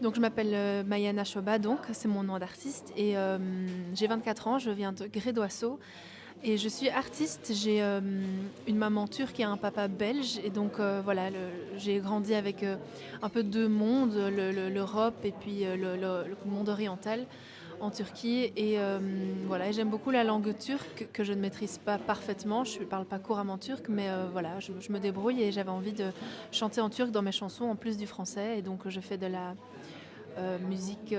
Donc je m'appelle, Mayana Choba donc, c'est mon nom d'artiste et j'ai 24 ans, je viens de Gré-d'Oisseau et je suis artiste. J'ai, une maman turque et un papa belge et donc voilà, j'ai grandi avec, un peu 2 mondes, l'Europe et puis, le monde oriental en Turquie et voilà et j'aime beaucoup la langue turque que je ne maîtrise pas parfaitement. Je ne parle pas couramment turc mais voilà, je me débrouille et j'avais envie de chanter en turc dans mes chansons en plus du français et donc je fais de la musique,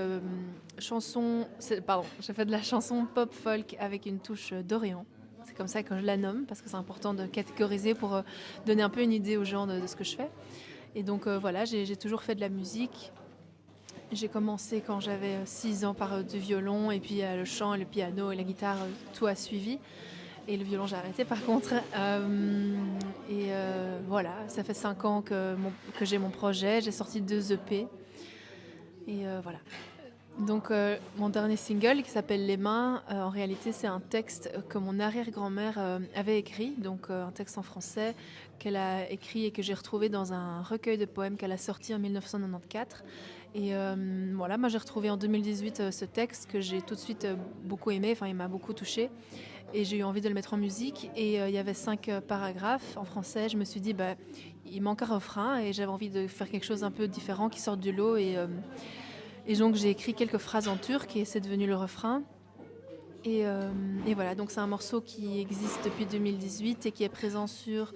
chanson, pardon, je fais de la chanson pop folk avec une touche d'Orient. C'est comme ça que je la nomme parce que c'est important de catégoriser pour donner un peu une idée aux gens de ce que je fais. Et donc voilà, j'ai toujours fait de la musique. J'ai commencé quand j'avais 6 ans par du violon et puis le chant, le piano et la guitare, tout a suivi. Et le violon, j'ai arrêté par contre. Voilà, ça fait 5 ans que j'ai mon projet. J'ai sorti 2 EP. Et voilà. Donc mon dernier single qui s'appelle Les Mains, en réalité c'est un texte que mon arrière-grand-mère avait écrit, donc un texte en français qu'elle a écrit et que j'ai retrouvé dans un recueil de poèmes qu'elle a sorti en 1994. Et voilà, moi j'ai retrouvé en 2018 ce texte que j'ai tout de suite beaucoup aimé, enfin il m'a beaucoup touchée et j'ai eu envie de le mettre en musique et il y avait 5 paragraphes en français. Je me suis dit bah il manque un refrain et j'avais envie de faire quelque chose un peu différent qui sorte du lot et donc j'ai écrit quelques phrases en turc et c'est devenu le refrain. Et voilà, donc c'est un morceau qui existe depuis 2018 et qui est présent sur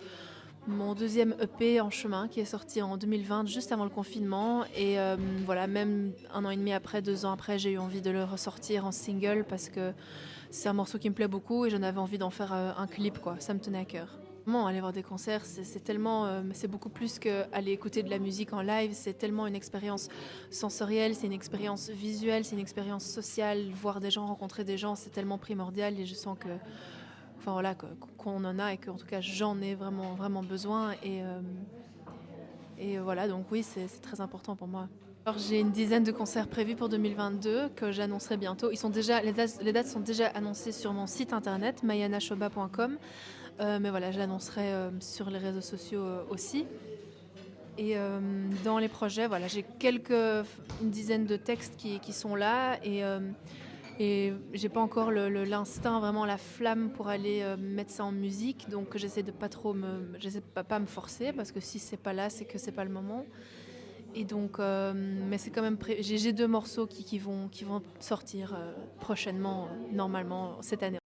mon deuxième EP En Chemin qui est sorti en 2020, juste avant le confinement. Et voilà, même 1 an et demi après, 2 ans après, j'ai eu envie de le ressortir en single parce que c'est un morceau qui me plaît beaucoup et j'en avais envie d'en faire un clip, quoi. Ça me tenait à cœur. Aller voir des concerts, c'est tellement, c'est beaucoup plus qu'aller écouter de la musique en live. C'est tellement une expérience sensorielle, c'est une expérience visuelle, c'est une expérience sociale. Voir des gens, rencontrer des gens, c'est tellement primordial et je sens que, enfin voilà, qu'on en a et qu'en tout cas j'en ai vraiment, vraiment besoin. Et voilà, donc oui, c'est très important pour moi. Alors, j'ai une dizaine de concerts prévus pour 2022 que j'annoncerai bientôt. Les dates sont déjà annoncées sur mon site internet mayanashoba.com. Mais voilà, je l'annoncerai sur les réseaux sociaux aussi. Et dans les projets, voilà, j'ai une dizaine de textes qui sont là et j'ai pas encore l'instinct, vraiment la flamme pour aller mettre ça en musique. Donc j'essaie de pas trop j'essaie de pas me forcer parce que si c'est pas là, c'est que c'est pas le moment. Et donc, mais c'est quand même j'ai 2 morceaux qui vont sortir prochainement, normalement cette année.